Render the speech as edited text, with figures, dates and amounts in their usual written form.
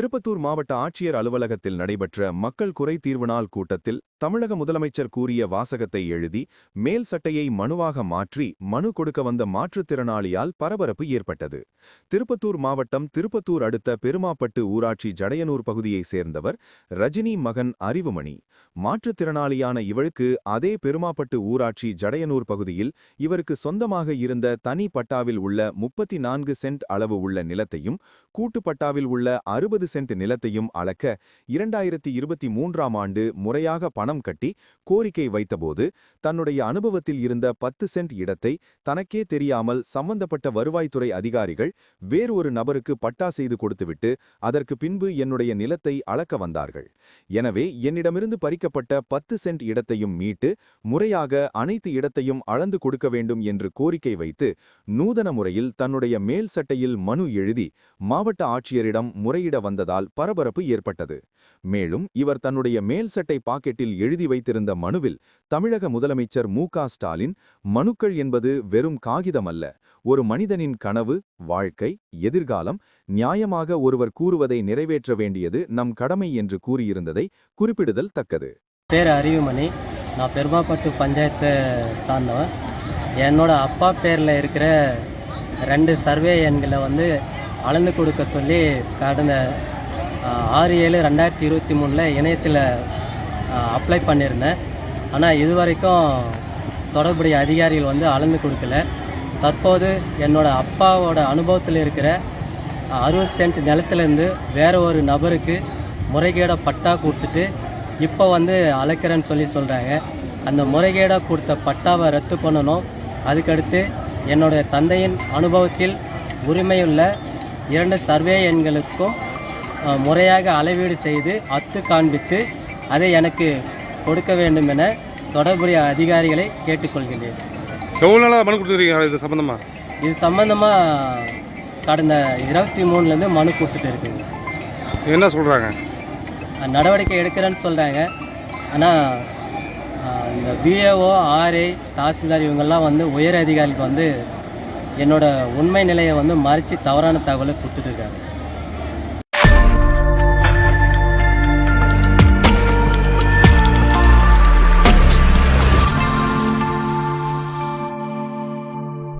திருப்பத்தூர் மாவட்ட ஆட்சியர் அலுவலகத்தில் நடைபெற்ற மக்கள் குறை தீர்வு நாள் கூட்டத்தில் தமிழக முதலமைச்சர் கூறிய வாசகத்தை எழுதி மேல் சட்டையை மனுவாக மாற்றி மனு கொடுக்க வந்த மாற்றுத்திறனாளியால் பரபரப்பு ஏற்பட்டது. திருப்பத்தூர் மாவட்டம் திருப்பத்தூர் அடுத்த பெருமாப்பட்டு ஊராட்சி ஜடையனூர் பகுதியைச் சேர்ந்தவர் ரஜினி மகன் அறிவுமணி. மாற்றுத்திறனாளியான இவருக்கு அதே பெருமாப்பட்டு ஊராட்சி ஜடையனூர் பகுதியில் இவருக்கு சொந்தமாக இருந்த தனி பட்டாவில் உள்ள 34 சென்ட் அளவு உள்ள நிலத்தையும் கூட்டுப்பட்டாவில் உள்ள 60 சென்ட் நிலத்தையும் அளக்க 2023ஆம் ஆண்டு முறையாக பணம் கட்டி கோரிக்கை வைத்தபோது தன்னுடைய அனுபவத்தில் இருந்த 10 சென்ட் இடத்தை தனக்கே தெரியாமல் சம்பந்தப்பட்ட வருவாய்த்துறை அதிகாரிகள் வேறு ஒரு நபருக்கு பட்டா செய்து கொடுத்துவிட்டு அதற்கு பின்பு என்னுடைய நிலத்தை அளக்க வந்தார்கள். எனவே என்னிடமிருந்து பறிக்கப்பட்ட 10 சென்ட் இடத்தையும் மீட்டு முறையாக அனைத்து இடத்தையும் அளந்து கொடுக்க வேண்டும் என்று கோரிக்கை வைத்து நூதன முறையில் தன்னுடைய மேல் சட்டையில் மனு எழுதி மாவட்ட ஆட்சியரிடம் முறையிட வந்ததால் பரபரப்பு ஏற்பட்டது. மேலும் இவர் தன்னுடைய மேல் சட்டை பாக்கெட்டில் எழுதி வைத்திருந்த மனுவில் தமிழக முதலமைச்சர் மு.க. ஸ்டாலின், மனுக்கள் என்பது வெறும் காகிதம் அல்ல, ஒரு மனிதனின் கனவு, வாழ்க்கை, எதிர்காலம் நியாயமாக ஒருவர் கூறுவதை நிறைவேற்ற வேண்டியது நம் கடமை என்று கூறியிருந்ததை குறிப்பிடுதல் தக்கது. பேர் அறிவுமணி. நான் பெருமாப்பட்டு பஞ்சாயத்தை சார்ந்தவன். என்னோட அப்பா பேரில் இருக்கிற 2 சர்வே எண்களை அளந்து கொடுக்க சொல்லி கடந்த 6/7/2023 இணையத்தில் அப்ளை பண்ணியிருந்தேன். ஆனால் இதுவரைக்கும் தொடர்புடைய அதிகாரிகள் அளந்து கொடுக்கல. தற்போது என்னோட அப்பாவோட அனுபவத்தில் இருக்கிற 60 சென்ட் நிலத்திலேருந்து வேறு ஒரு நபருக்கு முறைகேட பட்டா கொடுத்துட்டு இப்போ அளக்கிறேன்னு சொல்லி சொல்கிறாங்க. அந்த முறைகேடாக கொடுத்த பட்டாவை ரத்து பண்ணணும். அதுக்கடுத்து என்னோட தந்தையின் அனுபவத்தில் உரிமையுள்ள 2 சர்வே எண்களுக்கும் முறையாக அளவீடு செய்து அத்து காண்பித்து அதை எனக்கு கொடுக்க வேண்டும் என தொடர்புடைய அதிகாரிகளை கேட்டுக்கொள்கிறேன். எவ்வளோ நாளாக மனு கொடுத்துருக்கீங்க? இது சம்மந்தமாக கடந்த 23லேருந்து மனு கொடுத்துட்டு இருக்குங்க. என்ன சொல்கிறாங்க? நடவடிக்கை எடுக்கிறேன்னு சொல்கிறாங்க. ஆனால் இந்த விஏஓ, ஆர்ஐ, தாசில்தார் இவங்கெல்லாம் உயர் அதிகாரிகளுக்கு என்னோட உண்மை நிலையை மறைச்சி தவறான தகவலை கொடுத்துட்டு இருக்காங்க.